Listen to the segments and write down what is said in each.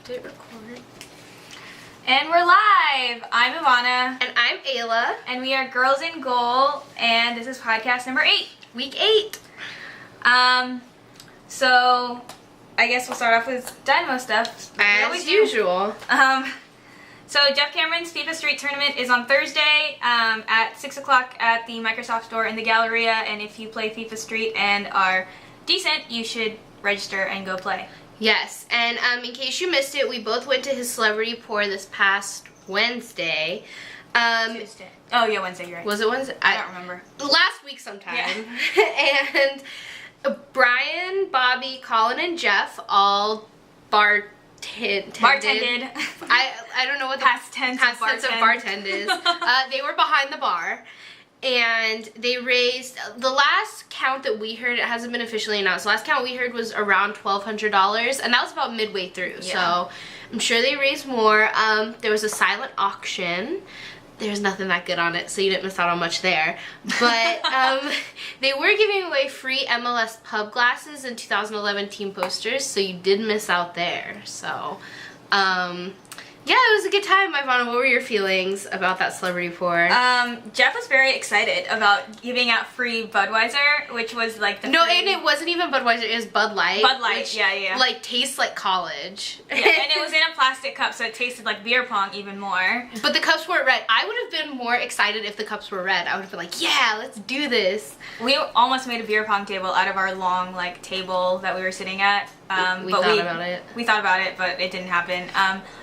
Did it record? And we're live! I'm Ivana. And I'm Ayla. And we are Girls in Goal, and this is podcast number 8. Week 8. So, I guess we'll start off with Dynamo stuff. Like As usual. So Jeff Cameron's FIFA Street Tournament is on Thursday at 6 o'clock at the Microsoft Store in the Galleria, and if you play FIFA Street and are decent, you should register and go play. Yes, and in case you missed it, we both went to his celebrity pour this past Wednesday. Tuesday. Oh yeah, Wednesday, you're right. Was it Wednesday? I don't remember. Last week sometime. Yeah. And Brian, Bobby, Colin, and Jeff all bartended. I don't know what the past tense of bartend is. They were behind the bar. And they raised, the last count that we heard, it hasn't been officially announced, the last count we heard was around $1,200, and that was about midway through, so I'm sure they raised more. There was a silent auction. There's nothing that good on it, so you didn't miss out on much there. But they were giving away free MLS pub glasses and 2011 team posters, so you did miss out there. So, yeah, it was a good time. Ivana, what were your feelings about that celebrity pour? Jeff was very excited about giving out free Budweiser, which was like the and it wasn't even Budweiser, it was Bud Light. Bud Light, which, yeah. Like, tastes like college. Yeah, and it was in a plastic cup, so it tasted like beer pong even more. But the cups weren't red. I would have been more excited if the cups were red. I would have been like, yeah, let's do this. We almost made a beer pong table out of our long, like, table that we were sitting at. We thought about it. We thought about it, but it didn't happen.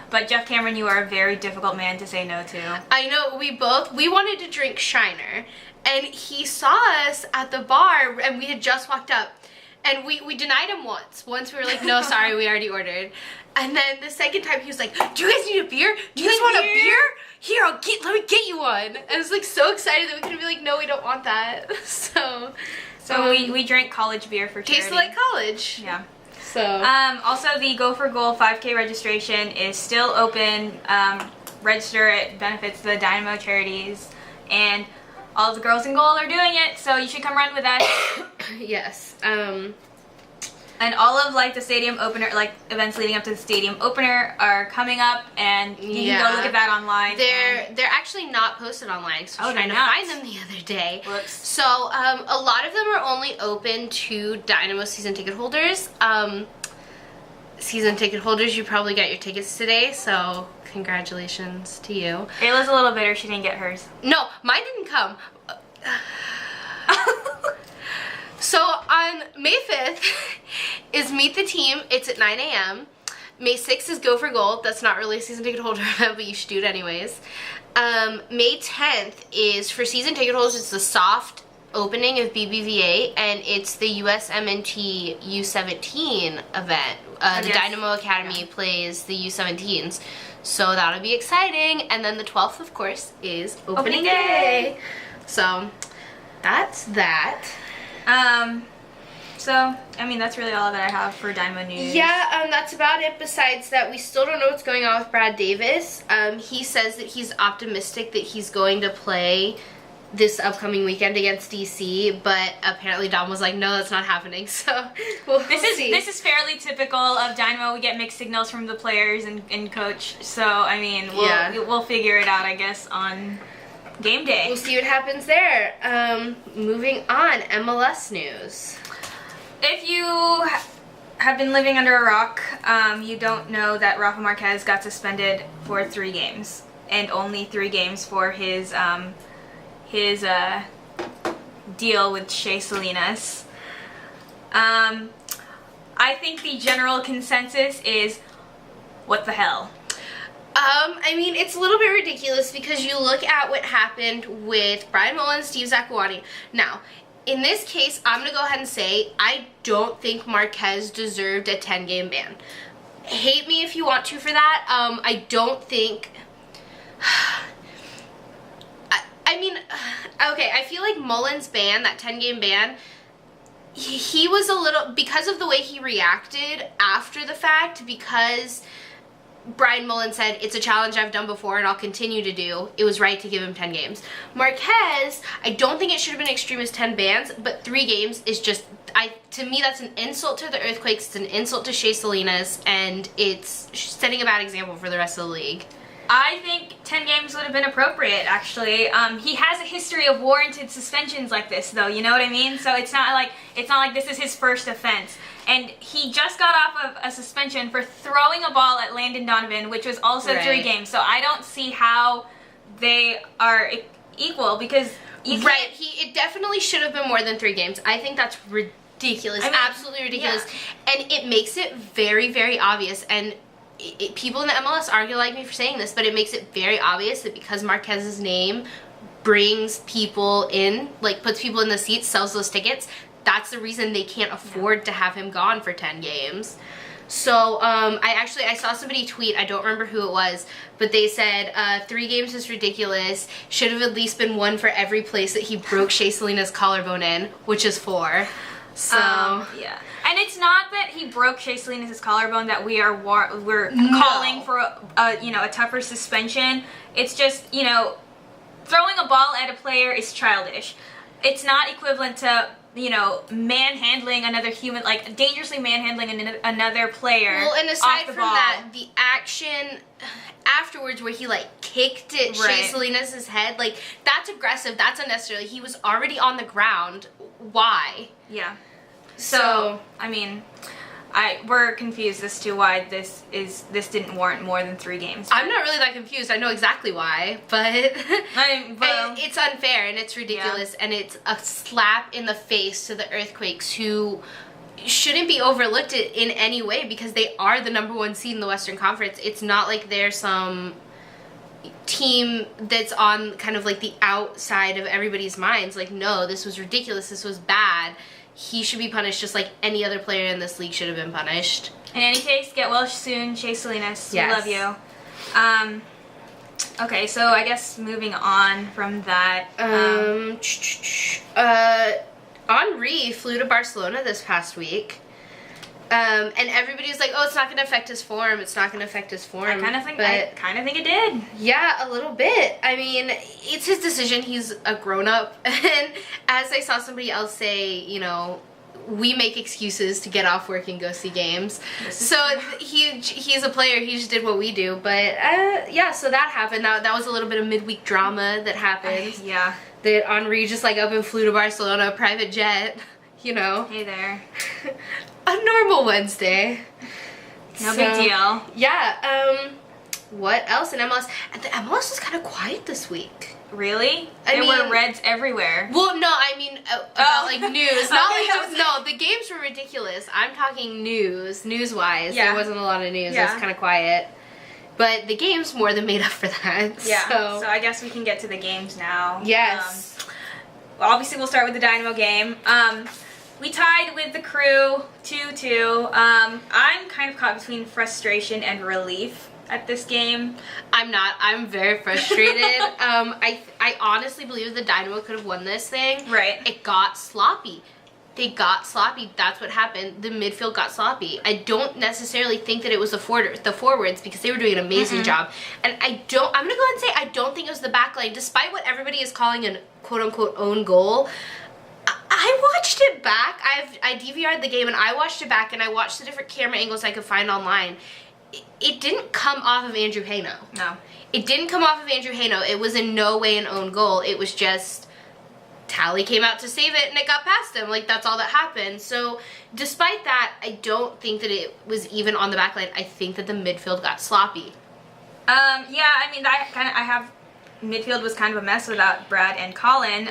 But Jeff Cameron, you are a very difficult man to say no to. I know, we wanted to drink Shiner, and he saw us at the bar, and we had just walked up, and we denied him once. Once we were like, no, sorry, we already ordered. And then the second time he was like, do you guys need a beer? Do you guys want a beer? Here, let me get you one. And I was like so excited that we could be like, no, we don't want that. So we drank college beer for charity. Tasted like college. Yeah. So. Also, the Go for Goal 5K registration is still open. Register, it benefits the Dynamo charities, and all of the girls in goal are doing it, so you should come run with us. Yes. And all of like the stadium opener, like events leading up to the stadium opener are coming up, and you can go look at that online. They're actually not posted online, so I was trying to find them the other day. Whoops. So a lot of them are only open to Dynamo season ticket holders. Season ticket holders, you probably got your tickets today, so congratulations to you. Ayla's a little bitter she didn't get hers. No, mine didn't come. So on May 5th is Meet the Team. It's at 9 a.m. May 6th is Go for Gold. That's not really a season ticket holder event, but you should do it anyways. May 10th is for season ticket holders. It's the soft opening of BBVA, and it's the USMNT U17 event. The Dynamo Academy plays the U17s. So that'll be exciting. And then the 12th, of course, is opening day. So that's that. So, I mean, that's really all that I have for Dynamo news. Yeah, that's about it. Besides that, we still don't know what's going on with Brad Davis. He says that he's optimistic that he's going to play this upcoming weekend against DC, but apparently Dom was like, no, that's not happening, so we'll see. This is fairly typical of Dynamo. We get mixed signals from the players and coach, so, I mean, we'll figure it out, I guess, on game day. We'll see what happens there. Moving on, MLS news. If you have been living under a rock, you don't know that Rafa Marquez got suspended for 3 games, and only 3 games for his deal with Shea Salinas. I think the general consensus is, what the hell? I mean, it's a little bit ridiculous because you look at what happened with Brian Mullins, Steve Zakuani. Now, in this case, I'm going to go ahead and say I don't think Marquez deserved a 10-game ban. Hate me if you want to for that. I don't think... I mean, okay, I feel like Mullins' ban, that 10-game ban, he was a little... Because of the way he reacted after the fact, because... Brian Mullen said, it's a challenge I've done before and I'll continue to do. It was right to give him 10 games. Marquez, I don't think it should have been extreme as 10 bans, but 3 games is just, to me, that's an insult to the Earthquakes, it's an insult to Shea Salinas, and it's setting a bad example for the rest of the league. I think 10 games would have been appropriate, actually. He has a history of warranted suspensions like this, though, you know what I mean? So it's not like this is his first offense. And he just got off of a suspension for throwing a ball at Landon Donovan, which was also 3 games. So I don't see how they are equal, because you can't... It definitely should have been more than 3 games. I think that's ridiculous, absolutely ridiculous. Yeah. And it makes it very, very obvious, and people in the MLS argue like me for saying this, but it makes it very obvious that because Marquez's name brings people in, like puts people in the seats, sells those tickets, that's the reason they can't afford to have him gone for 10 games. So I saw somebody tweet, I don't remember who it was, but they said 3 games is ridiculous, should have at least been 1 for every place that he broke Shea Salinas' collarbone in, which is 4. So yeah, and it's not that he broke Shea Salinas' collarbone that we're calling for a tougher suspension. It's just, you know, throwing a ball at a player is childish. It's not equivalent to, you know, manhandling another human, like dangerously manhandling another player. Well, and aside off the from ball. that, the action afterwards where he like kicked at Shea Salinas' head, like that's aggressive, that's unnecessary. He was already on the ground. Why? Yeah. So I mean, we're confused as to why this didn't warrant more than 3 games. I'm not really that confused. I know exactly why, but it's unfair and it's ridiculous, and it's a slap in the face to the Earthquakes, who shouldn't be overlooked in any way because they are the #1 seed in the Western Conference. It's not like they're some team that's on kind of like the outside of everybody's minds. Like, no, this was ridiculous, this was bad. He should be punished just like any other player in this league should have been punished. In any case, get well soon, Shea Salinas. Yes. We love you. Okay, so I guess moving on from that. Henry flew to Barcelona this past week. And everybody was like, oh, it's not going to affect his form. It's not going to affect his form. I kind of think it did. Yeah, a little bit. I mean, it's his decision. He's a grown-up. And as I saw somebody else say, you know, we make excuses to get off work and go see games. So he's a player. He just did what we do. But, yeah, so that happened. That was a little bit of midweek drama that happened. Yeah. That Henry just, like, up and flew to Barcelona, private jet, you know. Hey there. A normal Wednesday. No big deal. Yeah, what else in MLS? And the MLS was kind of quiet this week. Really? There were Reds everywhere. Well, no, I mean, about, like, news. Not like just, no, the games were ridiculous. I'm talking news-wise. Yeah. There wasn't a lot of news. Yeah. It was kind of quiet. But the games more than made up for that. Yeah, so I guess we can get to the games now. Yes. Obviously, we'll start with the Dynamo game. We tied with the Crew 2-2. I'm kind of caught between frustration and relief at this game. I'm not. I'm very frustrated. I honestly believe the Dynamo could have won this thing. Right. It got sloppy. They got sloppy. That's what happened. The midfield got sloppy. I don't necessarily think that it was the forwards because they were doing an amazing job. And I'm going to go ahead and say I don't think it was the back line. Despite what everybody is calling an quote-unquote own goal, I watched it back. I DVR'd the game and I watched it back and I watched the different camera angles I could find online. It didn't come off of Andrew Haino. No. It didn't come off of Andrew Haino. It was in no way an own goal. It was just Tally came out to save it and it got past him. Like, that's all that happened. So despite that, I don't think that it was even on the back line. I think that the midfield got sloppy. Yeah, I mean, midfield was kind of a mess without Brad and Colin.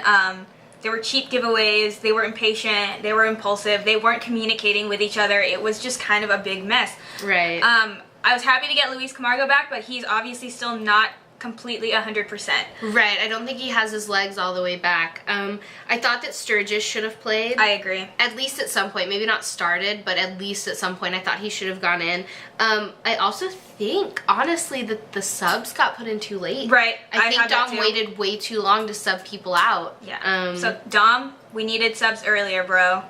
There were cheap giveaways, they were impatient, they were impulsive, they weren't communicating with each other. It was just kind of a big mess. Right. I was happy to get Luis Camargo back, but he's obviously still not completely 100%. Right, I don't think he has his legs all the way back. I thought that Sturgis should have played. I agree. At least at some point. Maybe not started, but at least at some point I thought he should have gone in. I also think, honestly, that the subs got put in too late. Right. I think Dom waited way too long to sub people out. Yeah. So, Dom, we needed subs earlier, bro.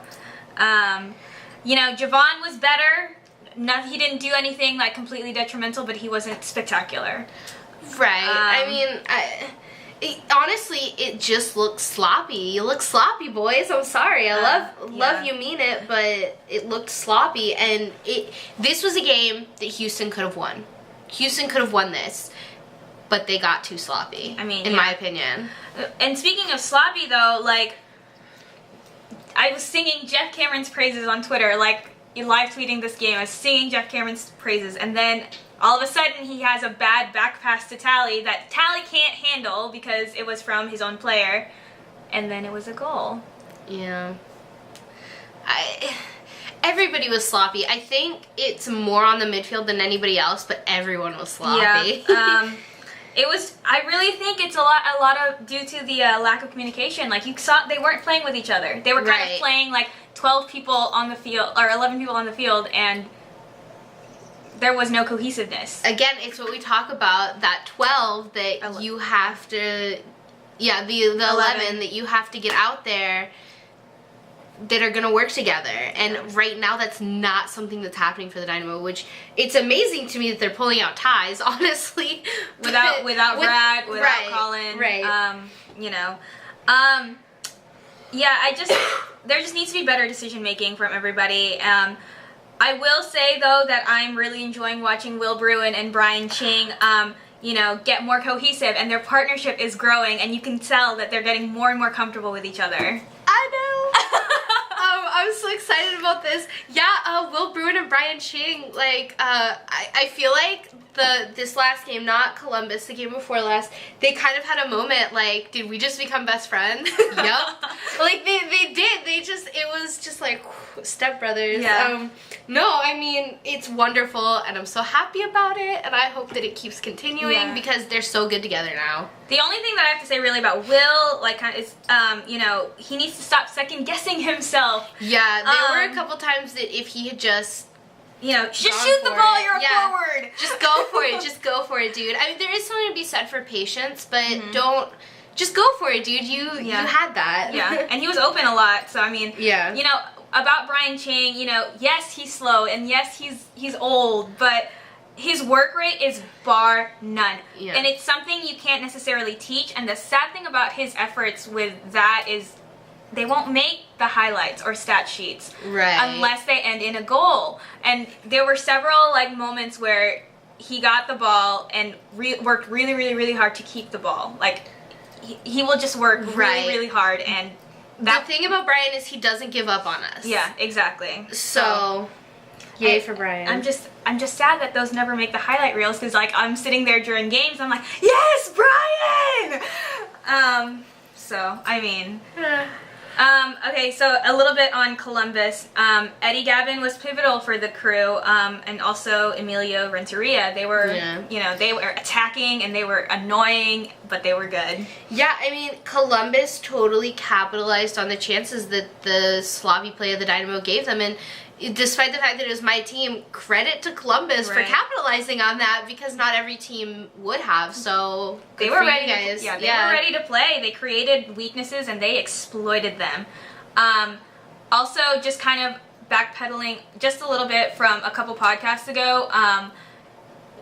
You know, Javon was better. he didn't do anything like completely detrimental, but he wasn't spectacular. Right. I mean, honestly, it just looks sloppy. You look sloppy, boys. I'm sorry. I love you, mean it, but it looked sloppy, and this was a game that Houston could have won. Houston could have won this, but they got too sloppy. I mean, in my opinion. And speaking of sloppy, though, like, I was singing Jeff Cameron's praises on Twitter, like, live tweeting this game. I was singing Jeff Cameron's praises, and then all of a sudden he has a bad back pass to Tally that Tally can't handle because it was from his own player, and then it was a goal. Yeah. Everybody was sloppy. I think it's more on the midfield than anybody else, but everyone was sloppy. Yeah. It was. I really think it's a lot of due to the lack of communication. Like, you saw, they weren't playing with each other. They were kind of playing like 12 people on the field or 11 people on the field, and there was no cohesiveness. Again, it's what we talk about, that 12 that you have to, the 11 that you have to get out there that are going to work together. And right now that's not something that's happening for the Dynamo, which it's amazing to me that they're pulling out ties, honestly. Without Brad, without Colin. Right. You know. There just needs to be better decision making from everybody. I will say, though, that I'm really enjoying watching Will Bruin and Brian Ching, get more cohesive, and their partnership is growing, and you can tell that they're getting more and more comfortable with each other. I know. I'm so excited about this. Yeah, Will Bruin and Brian Ching, like, I feel like this last game, not Columbus, the game before last, they kind of had a moment like, did we just become best friends? Yep. Like, they did. It was just like, stepbrothers. Yeah. No, I mean, it's wonderful, and I'm so happy about it, and I hope that it keeps continuing because they're so good together now. The only thing that I have to say really about Will, like, is, he needs to stop second-guessing himself. Yeah, there were a couple times that if he had just... just shoot the ball, you're a forward. Just go for it. Just go for it, dude. I mean, there is something to be said for patience, but don't... Just go for it, dude. You had that. Yeah, and he was open a lot, so, I mean... Yeah. About Brian Ching, yes, he's slow, and yes, he's old, but... his work rate is bar none. Yeah. And it's something you can't necessarily teach, and the sad thing about his efforts with that is they won't make the highlights or stat sheets unless they end in a goal. And there were several moments where he got the ball and worked really, really, really hard to keep the ball. Like, he will just work really, really hard, and the thing about Brian is he doesn't give up on us. Yeah, exactly. So yay for Brian. I'm just sad that those never make the highlight reels, because I'm sitting there during games, I'm like, yes, Brian! So, I mean... okay, so a little bit on Columbus. Eddie Gavin was pivotal for the Crew, and also Emilio Renteria. They were, they were attacking and they were annoying, but they were good. Yeah, I mean, Columbus totally capitalized on the chances that the sloppy play of the Dynamo gave them, and despite the fact that it was my team, credit to Columbus for capitalizing on that, because not every team would have, so they were ready, guys. They were ready to play. They created weaknesses and they exploited them. Also, just kind of backpedaling just a little bit from a couple podcasts ago,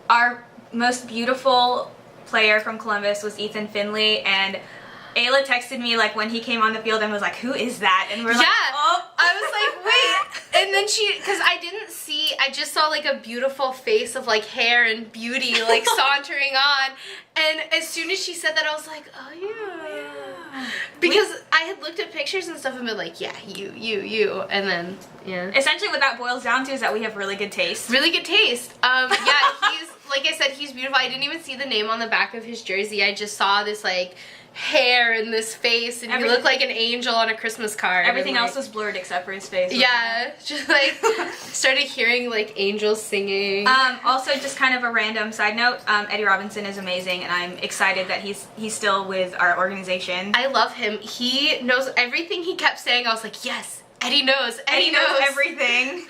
our most beautiful player from Columbus was Ethan Finley, and Ayla texted me when he came on the field and was like, who is that? And we're like, oh. I was like, wait. And then because I just saw a beautiful face of hair and beauty sauntering on. And as soon as she said that, I was like, oh yeah. Because I had looked at pictures and stuff and been like, yeah, you. And then, essentially what that boils down to is that we have really good taste. Really good taste. He's, like I said, he's beautiful. I didn't even see the name on the back of his jersey. I just saw this hair in this face, and he looked like an angel on a Christmas card. Everything else was blurred except for his face. Yeah, just started hearing angels singing. Also, just kind of a random side note, Eddie Robinson is amazing, and I'm excited that he's still with our organization. I love him. He knows everything. He kept saying, I was like, yes, Eddie knows. Eddie knows everything.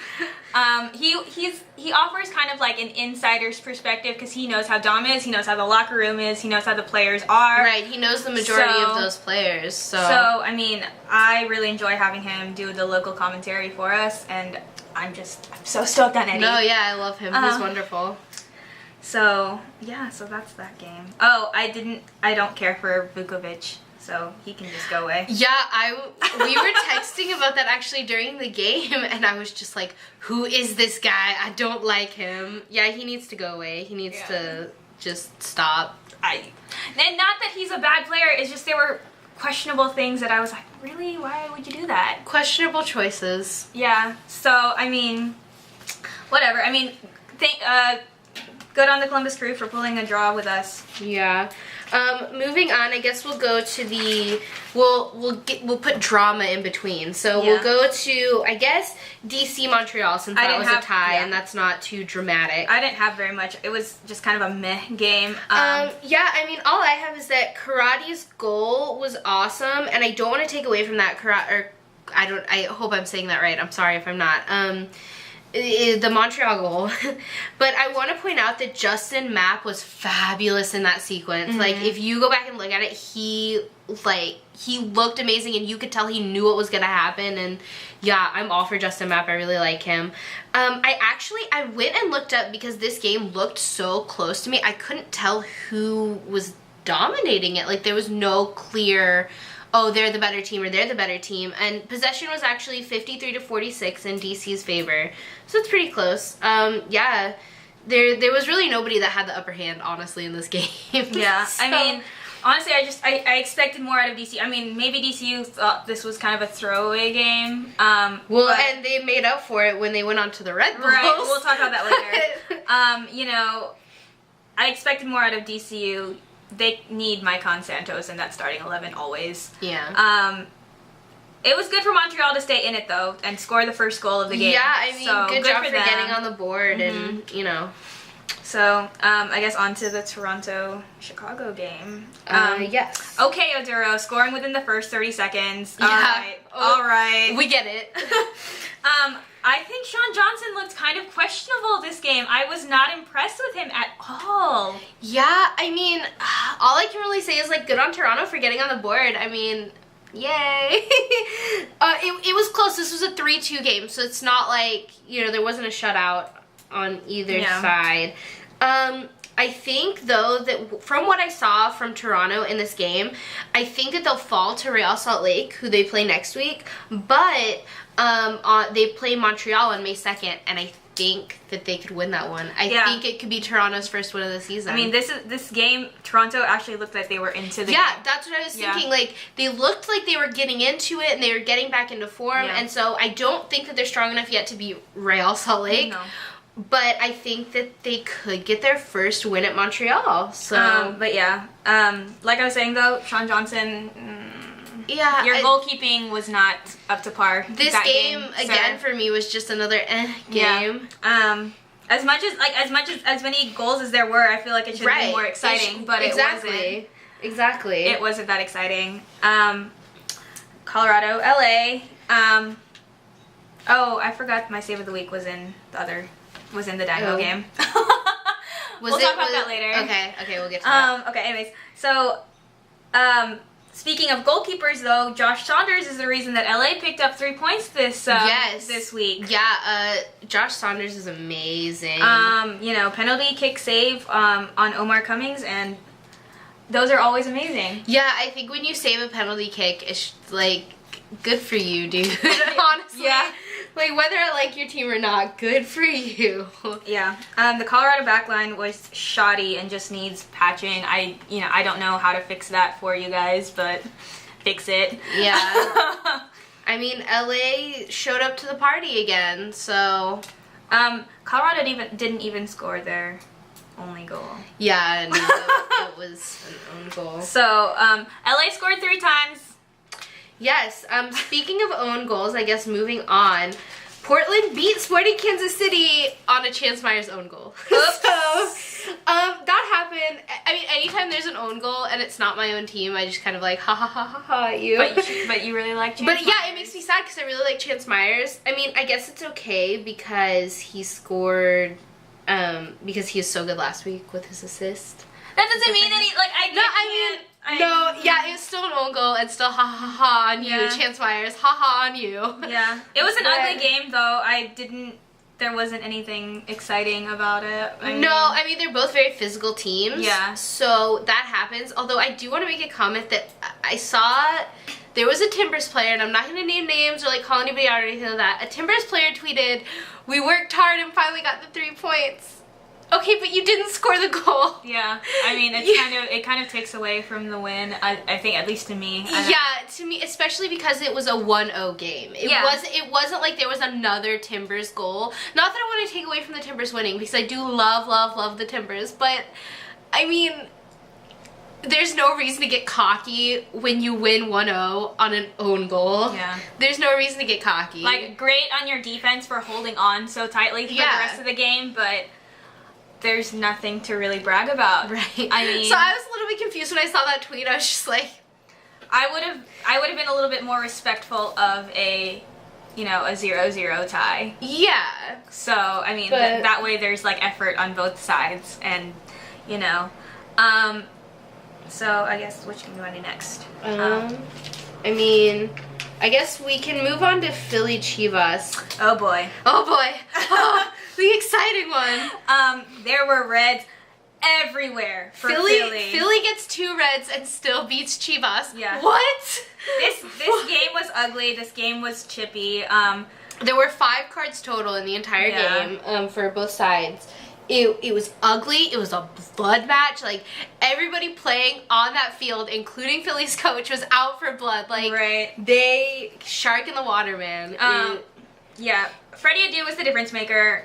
He offers kind of an insider's perspective, because he knows how Dom is, he knows how the locker room is, he knows how the players are. Right, he knows the majority of those players. So I mean, I really enjoy having him do the local commentary for us, and I'm so stoked on Eddie. No, yeah, I love him. He's wonderful. So yeah, so that's that game. Oh, I don't care for Vukovic, so he can just go away. Yeah, we were texting about that actually during the game, and I was just like, who is this guy? I don't like him. Yeah, he needs to go away. He needs to just stop. And not that he's a bad player, it's just there were questionable things that I was like, really? Why would you do that? Questionable choices. Yeah, so, I mean, whatever. I mean, good on the Columbus Crew for pulling a draw with us. Yeah. Moving on, I guess we'll go to the we'll put drama in between. So we'll go to, I guess, DC Montreal, since that was a tie and that's not too dramatic. I didn't have very much. It was just kind of a meh game. Yeah, I mean, all I have is that Karate's goal was awesome, and I don't want to take away from that. I hope I'm saying that right. I'm sorry if I'm not. The Montreal goal. But I want to point out that Justin Mapp was fabulous in that sequence. Like, if you go back and look at it, he looked amazing, and you could tell he knew what was going to happen. And yeah, I'm all for Justin Mapp. I really like him. I went and looked up, because this game looked so close to me, I couldn't tell who was dominating it. Like, there was no clear, oh, they're the better team or they're the better team. And possession was actually 53-46 in DC's favor. So it's pretty close. Yeah, there was really nobody that had the upper hand, honestly, in this game. Yeah, So, I mean, honestly, I expected more out of DC. I mean, maybe DCU thought this was kind of a throwaway game. And they made up for it when they went on to the Red Bulls. Right, we'll talk about that later. You know, I expected more out of DCU. They need Maicon Santos in that starting 11 always. Yeah. It was good for Montreal to stay in it, though, and score the first goal of the game. Yeah, I mean, so, good job for getting on the board, and, you know. So, I guess on to the Toronto-Chicago game. Yes. Okay, Oduro, scoring within the first 30 seconds. Yeah. All right. We get it. I think Sean Johnson looked kind of questionable this game. I was not impressed with him at all. Yeah, I mean, all I can really say is, like, good on Toronto for getting on the board. I mean, yay. It was close. This was a 3-2 game, so it's not like, you know, there wasn't a shutout on either side. I think, though, that from what I saw from Toronto in this game, I think that they'll fall to Real Salt Lake, who they play next week, but they play Montreal on May 2nd, and I think that they could win that one. I think it could be Toronto's first win of the season. I mean, this game, Toronto actually looked like they were into the game. Yeah, that's what I was thinking. Like, they looked like they were getting into it, and they were getting back into form, and so I don't think that they're strong enough yet to beat Real Salt Lake. No. But I think that they could get their first win at Montreal. So, but yeah, like I was saying though, Sean Johnson. Yeah, your goalkeeping was not up to par. This game again for me was just another game. Yeah. As many goals as there were, I feel like it should have been more exciting, but it wasn't. Exactly. It wasn't that exciting. Colorado, LA. Oh, I forgot my save of the week was in the Dango game. We'll talk about that later. Okay, we'll get to that. Okay, anyways. So, speaking of goalkeepers, though, Josh Saunders is the reason that LA picked up 3 points this week. Yeah, Josh Saunders is amazing. You know, penalty, kick, save on Omar Cummings, and those are always amazing. Yeah, I think when you save a penalty kick, it's like, good for you, dude. Honestly. Yeah. Like, whether I like your team or not, good for you. Yeah. The Colorado backline was shoddy and just needs patching. I don't know how to fix that for you guys, but fix it. Yeah. I mean, LA showed up to the party again, so... Colorado didn't even score their only goal. Yeah, no, it was an own goal. So, LA scored 3 times. Yes, speaking of own goals, I guess moving on, Portland beat Sporting Kansas City on a Chance Myers own goal. So, that happened. I mean, anytime there's an own goal and it's not my own team, I just kind of like, ha ha ha ha ha at you. But you really like Chance Myers. But yeah, it makes me sad because I really like Chance Myers. I mean, I guess it's okay because he scored, because he was so good last week with his assist. That doesn't mean any, like, it was still an own goal and still ha ha ha on you, Chance Myers, ha ha on you. Yeah. It was an ugly game, though. There wasn't anything exciting about it. I mean, they're both very physical teams. Yeah. So that happens. Although I do want to make a comment that I saw there was a Timbers player, and I'm not going to name names or like call anybody out or anything like that. A Timbers player tweeted, "We worked hard and finally got the 3 points." Okay, but you didn't score the goal. Yeah, I mean, it kind of takes away from the win. I think, at least to me. To me, especially because it was a 1-0 game. It wasn't like there was another Timbers goal. Not that I want to take away from the Timbers winning, because I do love the Timbers, but I mean, there's no reason to get cocky when you win 1-0 on an own goal. Yeah. There's no reason to get cocky. Like, great on your defense for holding on so tightly for the rest of the game, but there's nothing to really brag about. Right. I mean, so I was a little bit confused when I saw that tweet. I was just like, I would have been a little bit more respectful of a 0-0 tie. Yeah. So, I mean, that way there's like effort on both sides, and so I guess which game do I do next? I mean, I guess we can move on to Philly Chivas. Oh boy. Oh boy. Oh, the exciting one. There were reds everywhere for Philly. Philly gets 2 reds and still beats Chivas. Yeah. What? This game was ugly. This game was chippy. There were 5 cards total in the entire game for both sides. It was ugly. It was a blood match. Like, everybody playing on that field, including Philly's coach, was out for blood. Like, they shark in the water, man. Yeah. Freddie Adu was the difference maker.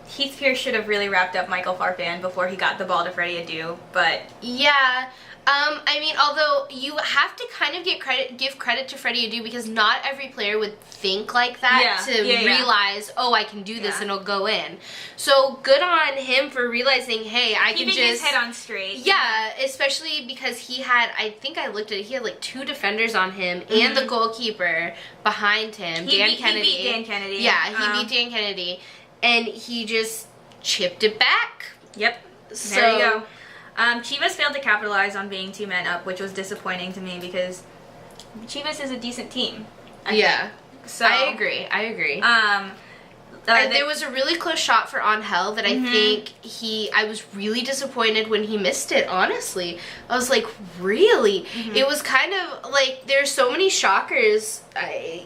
Heath Pierce should have really wrapped up Michael Farfan before he got the ball to Freddie Adu, but yeah. I mean, although you have to kind of give credit to Freddie Adu, because not every player would think like that realize, oh, I can do this and it'll go in. So good on him for realizing, hey, I can just... keeping his head on straight. Yeah, especially because he had, I think I looked at it, he had like 2 defenders on him and the goalkeeper behind him, Dan Kennedy. He beat Dan Kennedy. Yeah, he beat Dan Kennedy. And he just chipped it back. Yep. There you go. Chivas failed to capitalize on being 2 men up, which was disappointing to me because Chivas is a decent team. I think. So I agree. There was a really close shot for Angel that I think I was really disappointed when he missed it, honestly. I was like, really? It was kind of like, there's so many shockers. I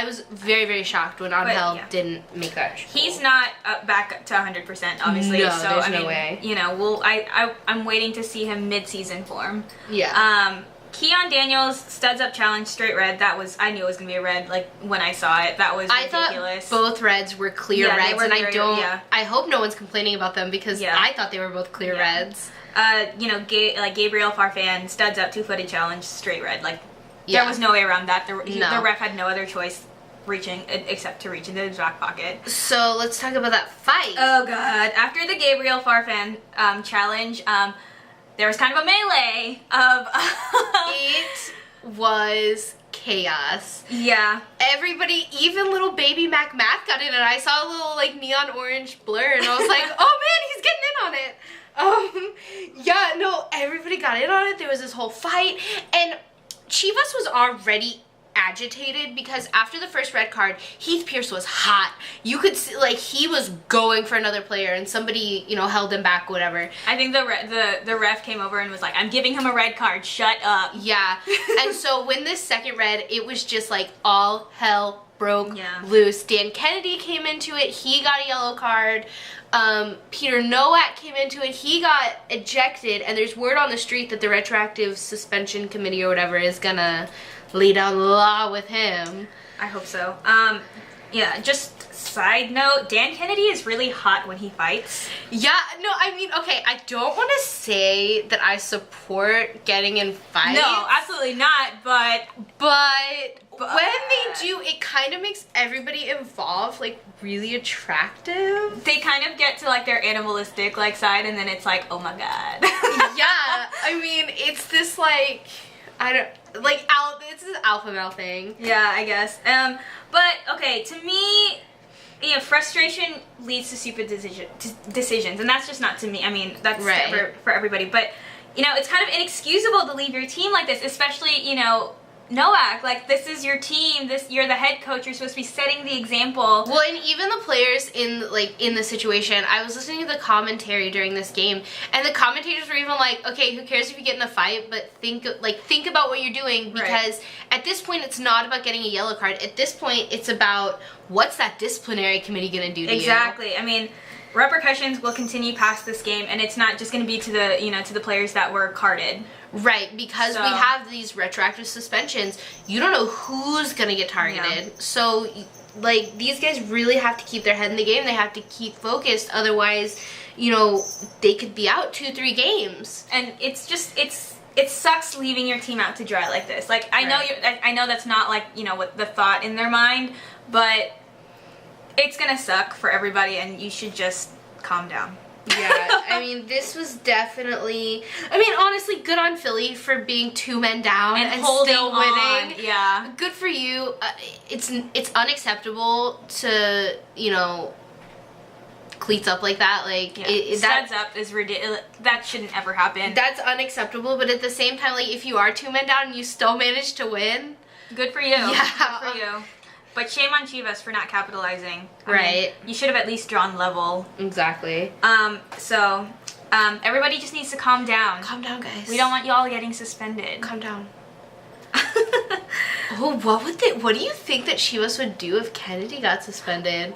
was very, very shocked when Angel didn't make that goal. He's not back to 100%, obviously. No, so, there's no way. I'm waiting to see him mid-season form. Yeah. Keon Daniels, studs up challenge, straight red. I knew it was going to be a red, like, when I saw it. That was ridiculous. I thought both reds were clear reds, and I hope no one's complaining about them, because I thought they were both clear reds. Gabriel Farfan, studs up, 2-footed challenge, straight red. Like, there was no way around that. The ref had no other choice except to reach into his back pocket. So, let's talk about that fight. Oh, God. After the Gabriel Farfan challenge, there was kind of a melee of... It was chaos. Yeah. Everybody, even little baby Mac Math got in, and I saw a little, like, neon orange blur, and I was like, oh man, he's getting in on it. Everybody got in on it. There was this whole fight, and Chivas was already agitated because after the first red card, Heath Pierce was hot. You could see, like, he was going for another player, and somebody, held him back, whatever. I think the ref came over and was like, I'm giving him a red card, shut up. Yeah. And so when this second red, it was just like all hell broke loose. Dan Kennedy came into it, he got a yellow card. Peter Nowak came into it, he got ejected, and there's word on the street that the retroactive suspension committee or whatever is gonna lay down the law with him. I hope so. Just side note, Dan Kennedy is really hot when he fights. Yeah, no, I mean, okay, I don't want to say that I support getting in fights. No, absolutely not, but when they do, it kind of makes everybody involved, like, really attractive. They kind of get to, like, their animalistic, like, side, and then it's like, oh my god. Yeah, I mean, it's this, like... it's this alpha male thing. Yeah, I guess. But, okay, to me, frustration leads to stupid decisions, and that's just not to me. I mean, that's right. for everybody. But, it's kind of inexcusable to leave your team like this, especially, Noak, like, this is your team, you're the head coach, you're supposed to be setting the example. Well, and even the players in the situation, I was listening to the commentary during this game, and the commentators were even like, okay, who cares if you get in a fight, but think about what you're doing, because at this point, it's not about getting a yellow card. At this point, it's about what's that disciplinary committee going to do to you? Exactly. I mean, repercussions will continue past this game, and it's not just going to be to the players that were carded. Right, because we have these retroactive suspensions. You don't know who's going to get targeted. Yeah. So, these guys really have to keep their head in the game. They have to keep focused. Otherwise, they could be out 2-3 games. And it's just, it sucks leaving your team out to dry like this. Like, I know that's not, what the thought in their mind, but it's going to suck for everybody, and you should just calm down. Yeah, I mean, this was definitely... honestly, good on Philly for being 2 men down and still winning. On. Yeah. Good for you. It's unacceptable to, cleats up like that. Studs up is ridiculous. That shouldn't ever happen. That's unacceptable, but at the same time, if you are 2 men down and you still manage to win... Good for you. Yeah. Good for you. But shame on Chivas for not capitalizing. Right. You should have at least drawn level. Exactly. Everybody just needs to calm down. Calm down, guys. We don't want y'all getting suspended. Calm down. Oh, what do you think that Chivas would do if Kennedy got suspended?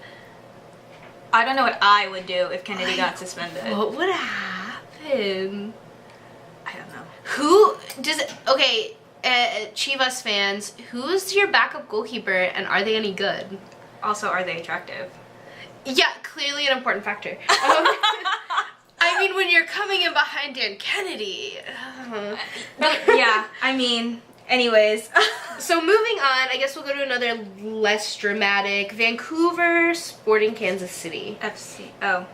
I don't know what I would do if Kennedy got suspended. What would happen? I don't know. Chivas fans, who's your backup goalkeeper, and are they any good? Also, are they attractive? Yeah, clearly an important factor. When you're coming in behind Dan Kennedy. Yeah, anyways. So moving on, I guess we'll go to another less dramatic. Vancouver Sporting Kansas City. FC. Oh.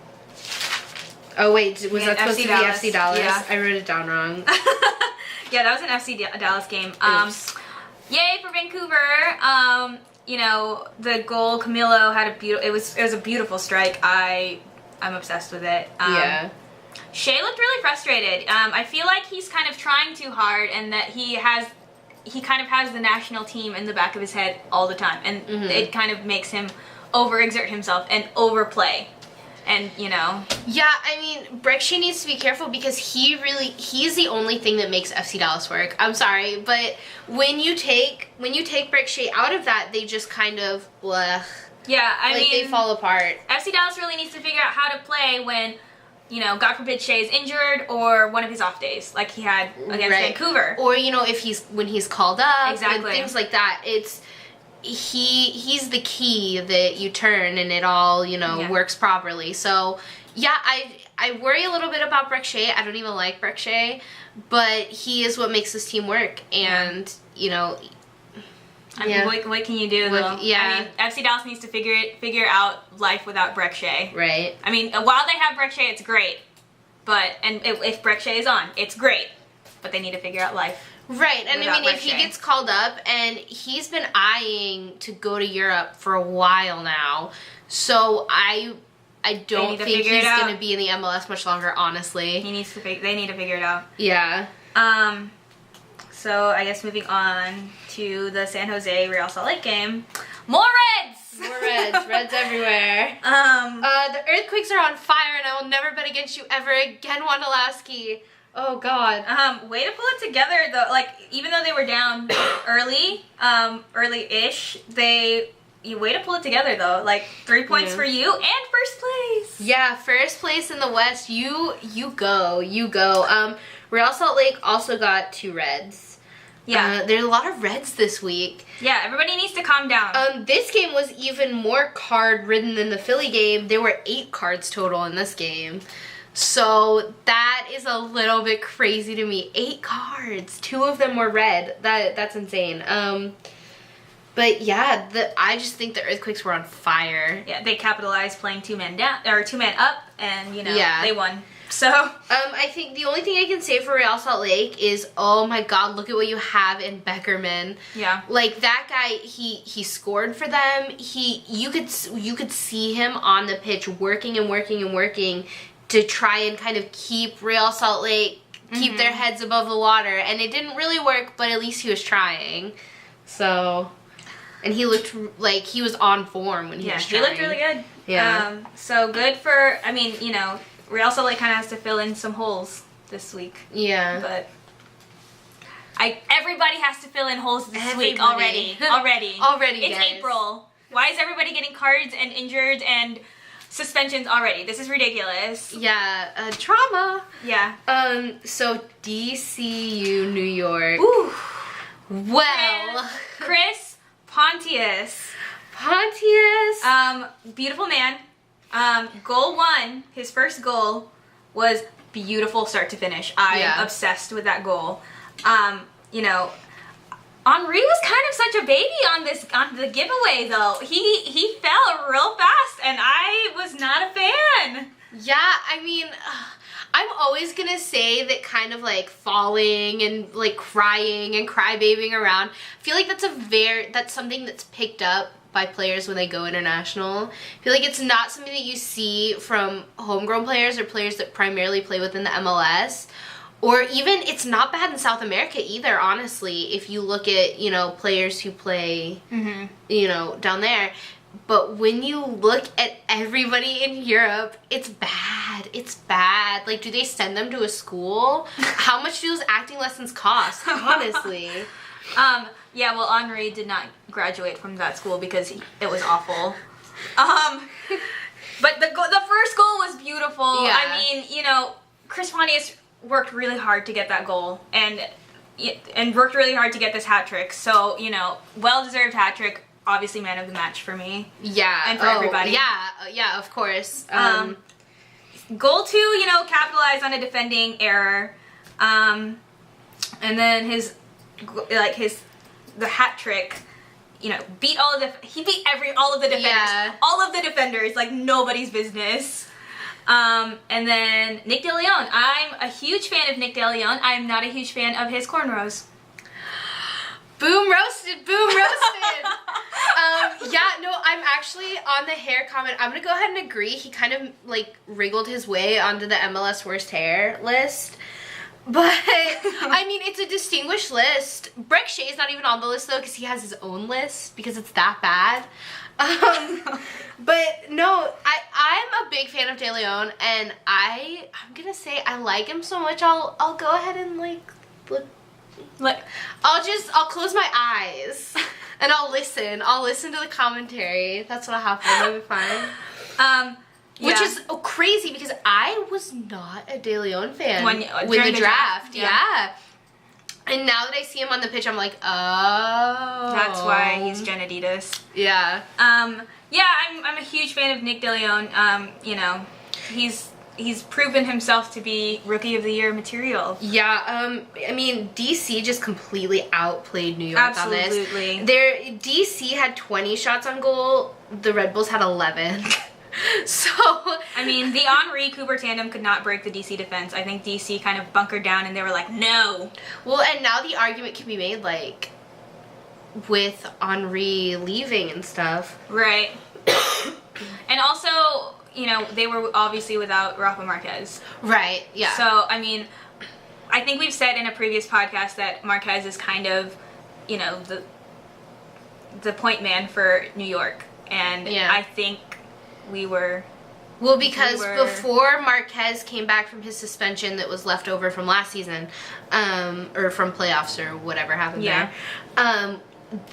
Oh wait, was that supposed to be Dallas. FC Dallas? Yeah. I wrote it down wrong. Yeah, that was an FC Dallas game. Yay for Vancouver. The goal, Camilo had it was a beautiful strike. I'm obsessed with it. Yeah. Shea looked really frustrated. I feel like he's kind of trying too hard, and that he kind of has the national team in the back of his head all the time, and it kind of makes him overexert himself and overplay. And, Yeah, Brek-Shea needs to be careful, because he's the only thing that makes FC Dallas work. I'm sorry, but when you take Brek-Shea out of that, they just kind of, blech. Yeah, they fall apart. FC Dallas really needs to figure out how to play when, God forbid Shea is injured, or one of his off days, like he had against Vancouver. Or, when he's called up, exactly. And things like that. He's the key that you turn and it all, works properly. So, yeah, I worry a little bit about Brek-Shea. I don't even like Brek-Shea, but he is what makes this team work. And, what can you do, though? Yeah. FC Dallas needs to figure out life without Brek-Shea. Right. While they have Brek-Shea, it's great. And if Brek-Shea is on, it's great. But they need to figure out life. Right, and if he gets called up, and he's been eyeing to go to Europe for a while now, so I don't think he's going to be in the MLS much longer, honestly. They need to figure it out. Yeah. So I guess moving on to the San Jose Real Salt Lake game. More Reds! More Reds. Reds everywhere. The Earthquakes are on fire, and I will never bet against you ever again, Wondolowski. Oh God. Way to pull it together though. Even though they were down early-ish, you way to pull it together though. 3 points for you and first place. Yeah, first place in the West. You go. Real Salt Lake also got 2 Reds. Yeah. There's a lot of Reds this week. Yeah, everybody needs to calm down. This game was even more card-ridden than the Philly game. There were 8 cards total in this game. So that is a little bit crazy to me. 8 cards. 2 of them were red. That's insane. But yeah, I just think the Earthquakes were on fire. Yeah, they capitalized playing 2 men down or 2 men up, and they won. So I think the only thing I can say for Real Salt Lake is, oh my God, look at what you have in Beckerman. Yeah. Like that guy, he scored for them. You could see him on the pitch working and working and working to try and kind of keep Real Salt Lake, keep their heads above the water, and it didn't really work, but at least he was trying. So, and he looked like he was on form when he was trying. He looked really good. Yeah. So good for, I mean, you know, Real Salt Lake kind of has to fill in some holes this week. Yeah. But everybody has to fill in holes this week already. Already, It's guys. April. Why is everybody getting cards and injured and suspensions already? This is ridiculous. Yeah, trauma. Yeah. So DCU New York. Ooh. Well. Chris Pontius. Beautiful man. Goal 1, his first goal was beautiful start to finish. I'm obsessed with that goal. You know, Henri was kind of such a baby on the giveaway though. He fell real fast and I was not a fan. Yeah, I mean, I'm always gonna say that kind of like falling and like crying and crybabying around. I feel like that's something that's picked up by players when they go international. I feel like it's not something that you see from homegrown players or players that primarily play within the MLS. Or even, it's not bad in South America either, honestly, if you look at, you know, players who play, you know, down there. But when you look at everybody in Europe, it's bad. It's bad. Like, do they send them to a school? How much do those acting lessons cost, honestly? Yeah, well, Henri did not graduate from that school because it was awful. But the first goal was beautiful. Yeah. I mean, you know, Chris Pontius worked really hard to get that goal and worked really hard to get this hat trick. So, you know, well-deserved hat trick. Obviously, man of the match for me. Yeah. And for everybody. Yeah, of course. Goal 2, you know, capitalized on a defending error. And then the hat trick, you know, he beat all of the defenders. Yeah. All of the defenders, like nobody's business. And then Nick De Leon. I'm a huge fan of Nick De Leon. I'm not a huge fan of his cornrows. Boom roasted, boom roasted. Yeah, no, I'm actually on the hair comment. I'm gonna go ahead and agree. He kind of like wriggled his way onto the MLS worst hair list. But, I mean, it's a distinguished list. Breck Shea's not even on the list, though, because he has his own list, because it's that bad. But, no, I'm a big fan of De Leon, and I'm gonna say I like him so much, I'll go ahead and, like, look. I'll close my eyes, and I'll listen to the commentary. That's what'll happen, it'll be fine. Which is crazy because I was not a De Leon fan with the draft. Yeah. And now that I see him on the pitch, I'm like, oh. That's why he's Jen Adidas. Yeah. Yeah, I'm a huge fan of Nick De Leon. You know, he's proven himself to be Rookie of the Year material. Yeah, I mean, DC just completely outplayed New York on this. Absolutely. DC had 20 shots on goal. The Red Bulls had 11. So, I mean, the Henri Cooper tandem could not break the DC defense. I think DC kind of bunkered down and they were like, no. Well, and now the argument can be made, like, with Henri leaving and stuff. Right. And also, you know, they were obviously without Rafa Marquez. Right, yeah. So, I mean, I think we've said in a previous podcast that Marquez is kind of, you know, the point man for New York. And I think we were... Well, because before Marquez came back from his suspension that was left over from last season, or from playoffs or whatever happened there,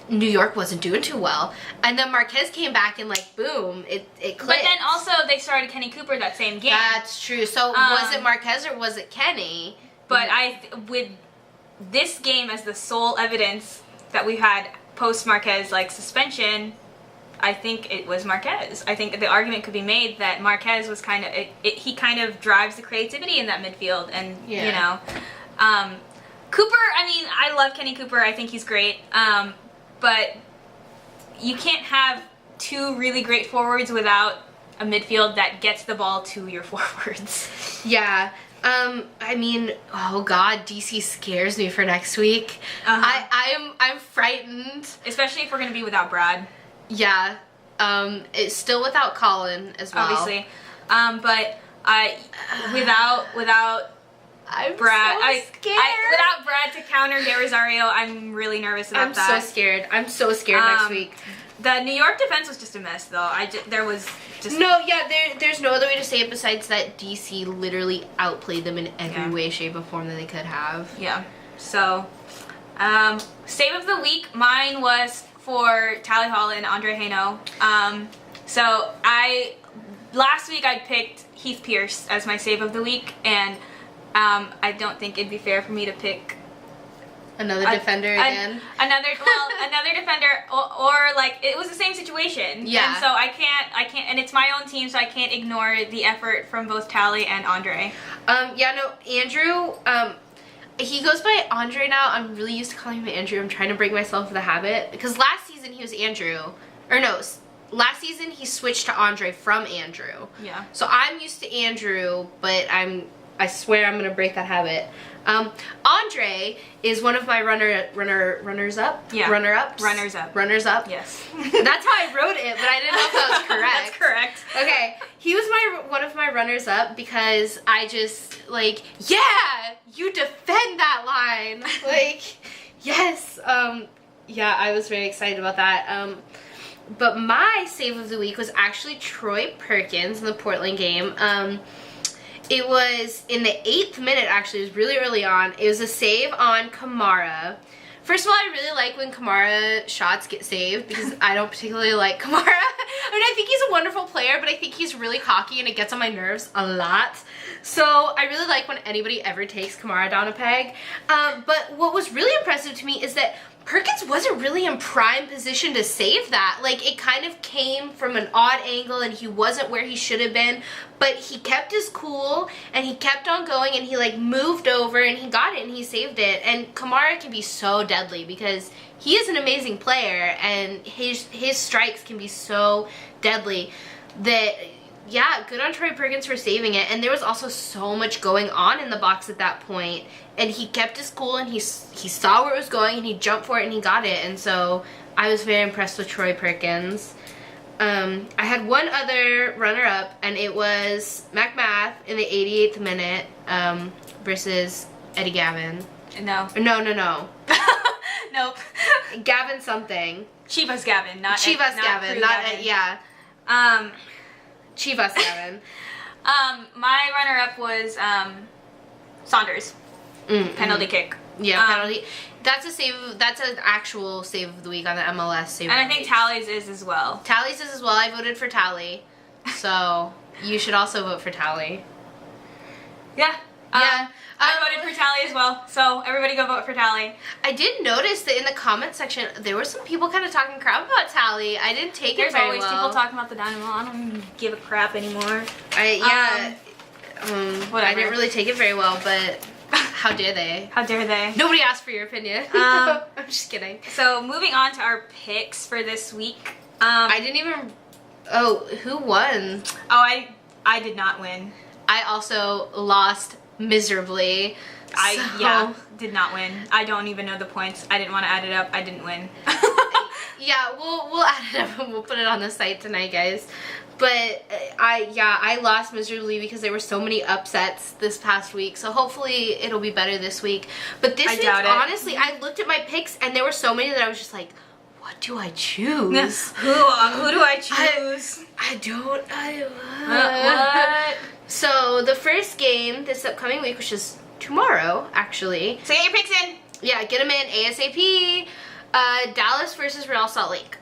New York wasn't doing too well. And then Marquez came back and, like, boom, it clicked. But then also they started Kenny Cooper that same game. That's true. So was it Marquez or was it Kenny? But with this game as the sole evidence that we had post-Marquez, like, suspension... I think it was Marquez. I think the argument could be made that Marquez was kind of he kind of drives the creativity in that midfield, and you know, Cooper. I mean, I love Kenny Cooper. I think he's great, but you can't have two really great forwards without a midfield that gets the ball to your forwards. Yeah. I mean, oh God, DC scares me for next week. I'm frightened. Especially if we're going to be without Brad. Yeah. It's still without Colin as well. Obviously. But without I'm Brad, so scared. without Brad to counter De Rosario, I'm really nervous about that. I'm so scared. I'm so scared next week. The New York defense was just a mess, though. There was just no, yeah. There's no other way to say it besides that DC literally outplayed them in every way, shape, or form that they could have. Yeah. So, save of the week, mine was for Tally Hall and Andre Haino. So last week I picked Heath Pierce as my save of the week, and I don't think it'd be fair for me to pick another defender again. Another defender, or like it was the same situation. Yeah. And so I can't, and it's my own team, so I can't ignore the effort from both Tally and Andre. Yeah, no, Andrew. He goes by Andre now. I'm really used to calling him Andrew. I'm trying to break myself of the habit because last season he was Andrew, or no, last season he switched to Andre from Andrew. Yeah. So I'm used to Andrew, but I swear I'm gonna break that habit. Andre is one of my runners up. Yeah. Runners up. Yes. That's how I wrote it, but I didn't know if that was correct. That's correct. Okay, he was one of my runners up because I just you defend that line. Like, yes. Yeah, I was very excited about that. But my save of the week was actually Troy Perkins in the Portland game. It was in the 8th minute, actually. It was really early on. It was a save on Kamara. First of all, I really like when Kamara shots get saved because I don't particularly like Kamara. I mean, I think he's a wonderful player, but I think he's really cocky and it gets on my nerves a lot. So I really like when anybody ever takes Kamara down a peg. But what was really impressive to me is that Perkins wasn't really in prime position to save that. Like, it kind of came from an odd angle and he wasn't where he should have been, but he kept his cool and he kept on going and he like moved over and he got it and he saved it. And Kamara can be so deadly because he is an amazing player and his strikes can be so deadly that, yeah, good on Troy Perkins for saving it. And there was also so much going on in the box at that point. And he kept his cool and he saw where it was going and he jumped for it and he got it. And so I was very impressed with Troy Perkins. I had one other runner-up and it was Math in the 88th minute versus Eddie Gavin. No. No. Nope. Gavin something. Chivas Gavin, not Chivas Gavin. Yeah. Chivas Gavin. My runner-up was Saunders. Penalty kick. Yeah, penalty. That's a save. That's an actual save of the week on the MLS save. And I think Tally's is as well. Tally's is as well. I voted for Tally, so you should also vote for Tally. Yeah. Yeah. I voted for Tally as well, so everybody go vote for Tally. I did notice that in the comment section there were some people kind of talking crap about Tally. I didn't take it very well. There's always people talking about the Dynamo. I don't give a crap anymore. Whatever. I didn't really take it very well, but how dare they? How dare they? Nobody asked for your opinion. I'm just kidding. So moving on to our picks for this week. I didn't even. Oh, who won? Oh, I did not win. I also lost miserably. I did not win. I don't even know the points. I didn't want to add it up. I didn't win. Yeah, we'll add it up and we'll put it on the site tonight, guys. But I lost miserably because there were so many upsets this past week. So hopefully it'll be better this week. But this week, honestly, I looked at my picks and there were so many that I was just like, what do I choose? Who do I choose? What? So the first game this upcoming week, which is tomorrow, actually. So get your picks in. Yeah, get them in ASAP. Dallas versus Real Salt Lake.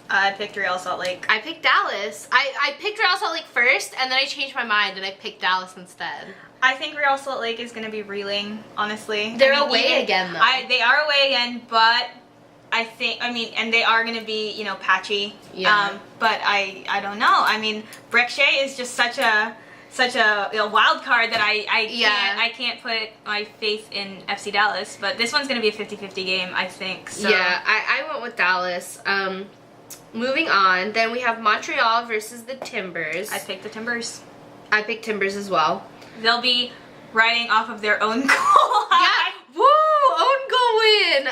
I picked Real Salt Lake. I picked Dallas. I picked Real Salt Lake first, and then I changed my mind, and I picked Dallas instead. I think Real Salt Lake is going to be reeling, honestly. They're away again, though. They are away again, but and they are going to be, patchy. Yeah. But I don't know. I mean, Breckshay is just such a wild card that I can't put my faith in FC Dallas. But this one's going to be a 50-50 game, I think. So. Yeah, I went with Dallas. moving on. Then we have Montreal versus the Timbers. I picked the Timbers. I picked Timbers as well. They'll be riding off of their own goal. Yeah, woo! Own goal win!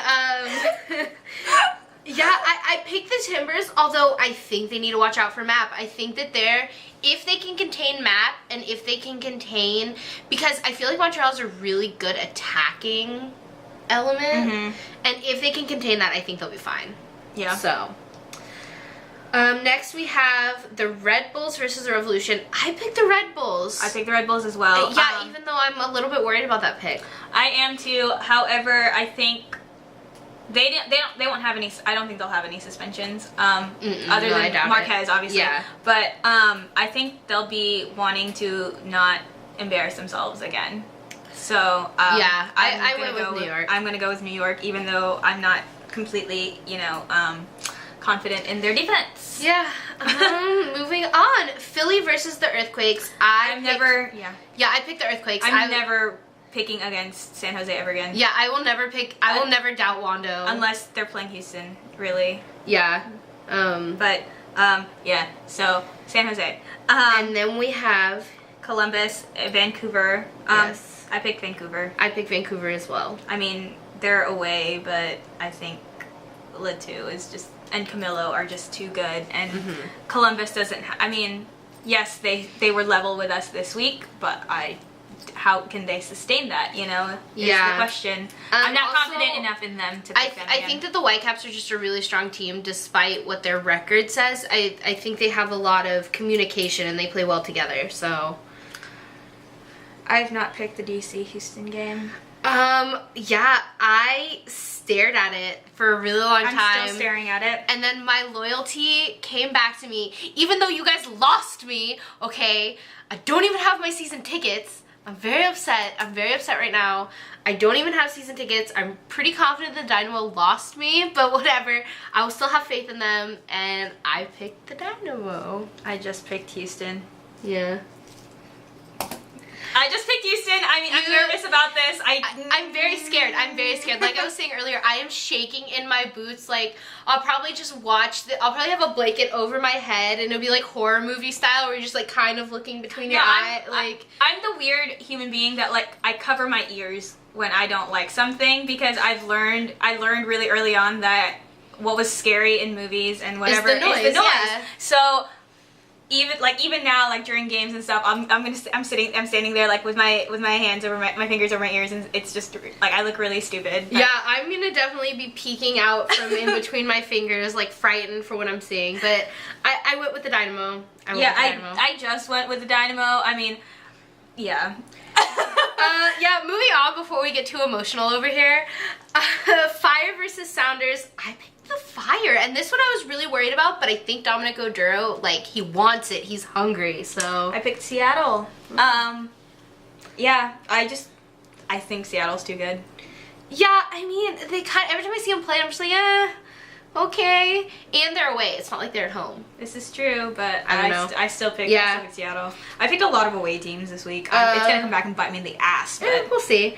Yeah, I picked the Timbers, although I think they need to watch out for Map. I think that if they can contain Map, and if they can contain, because I feel like Montreal's a really good attacking element, and if they can contain that, I think they'll be fine. Yeah. So, next we have the Red Bulls versus the Revolution. I picked the Red Bulls. I picked the Red Bulls as well. Yeah, even though I'm a little bit worried about that pick. I am too. However, I think they won't have any. I don't think they'll have any suspensions. Other than Marquez, obviously. Yeah. But I think they'll be wanting to not embarrass themselves again. So yeah, I went with New York. I'm gonna go with New York, even though I'm not completely, confident in their defense. Yeah. Moving on, Philly versus the Earthquakes. I picked the Earthquakes. I'm never picking against San Jose ever again. Yeah, I will never pick. I will never doubt Wando unless they're playing Houston. Really. Yeah. Yeah. So San Jose. And then we have Columbus, Vancouver. Yes. I picked Vancouver. I picked Vancouver as well. I mean, they're away, but I think Latu is just, and Camilo are just too good, and Columbus doesn't. I mean, yes, they were level with us this week, but how can they sustain that? Is the question. I'm not confident enough in them to pick them again. I think that the Whitecaps are just a really strong team, despite what their record says. I think they have a lot of communication and they play well together. So, I've not picked the DC Houston game. Yeah, I stared at it for a really long time. I'm still staring at it. And then my loyalty came back to me, even though you guys lost me. Okay, I don't even have my season tickets. I'm very upset. I'm very upset right now. I don't even have season tickets. I'm pretty confident the Dynamo lost me, but whatever. I will still have faith in them, and I picked the Dynamo. I just picked Houston. Yeah. I just picked Houston. I mean, I'm nervous about this. I'm very scared. I'm very scared. Like I was saying earlier, I am shaking in my boots. Like, I'll probably just watch I'll probably have a blanket over my head, and it'll be like horror movie style, where you're just like kind of looking between your eye. I'm the weird human being that like I cover my ears when I don't like something, because I learned really early on that what was scary in movies and whatever is the noise. Yeah. So even now, like during games and stuff, I'm standing there like with my hands over my fingers over my ears, and it's just like I look really stupid. Yeah, I'm gonna definitely be peeking out from in between my fingers, like frightened for what I'm seeing. But I went with the Dynamo. I just went with the Dynamo. I mean, yeah. Yeah, moving on before we get too emotional over here. Fire versus Sounders. I picked the Fire, and this one I was really worried about, but I think Dominic Oduro, like, he wants it. He's hungry, so. I picked Seattle. Yeah, I think Seattle's too good. Yeah, I mean, every time I see them play, I'm just like, okay. And they're away. It's not like they're at home. This is true, but I don't know. I still picked Seattle. I picked a lot of away teams this week. It's going to come back and bite me in the ass. But we'll see.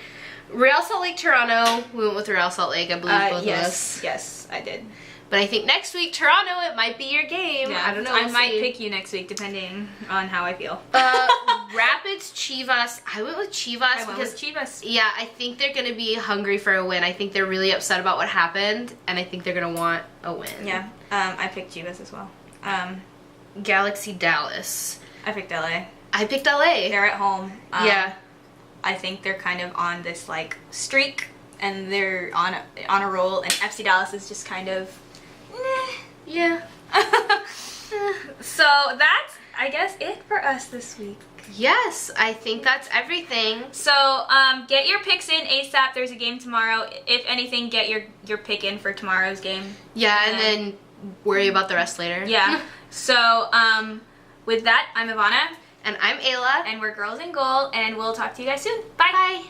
Real Salt Lake, Toronto. We went with Real Salt Lake, I believe, both of us. Yes, I did. But I think next week, Toronto, it might be your game. Yeah, I don't know. I might pick you next week, depending on how I feel. Rapids, Chivas. I went with Chivas Yeah, I think they're going to be hungry for a win. I think they're really upset about what happened, and I think they're going to want a win. Yeah, I picked Chivas as well. Galaxy, Dallas. I picked LA. I picked LA. They're at home. Yeah. I think they're kind of on this like streak, and they're on a roll, and FC Dallas is just kind of yeah. So that's, I guess, it for us this week. Yes, I think that's everything. So get your picks in ASAP. There's a game tomorrow. If anything, get your pick in for tomorrow's game. Yeah, and then worry about the rest later. Yeah. So with that, I'm Ivana. And I'm Ayla. And we're Girls in Goal, and we'll talk to you guys soon. Bye. Bye.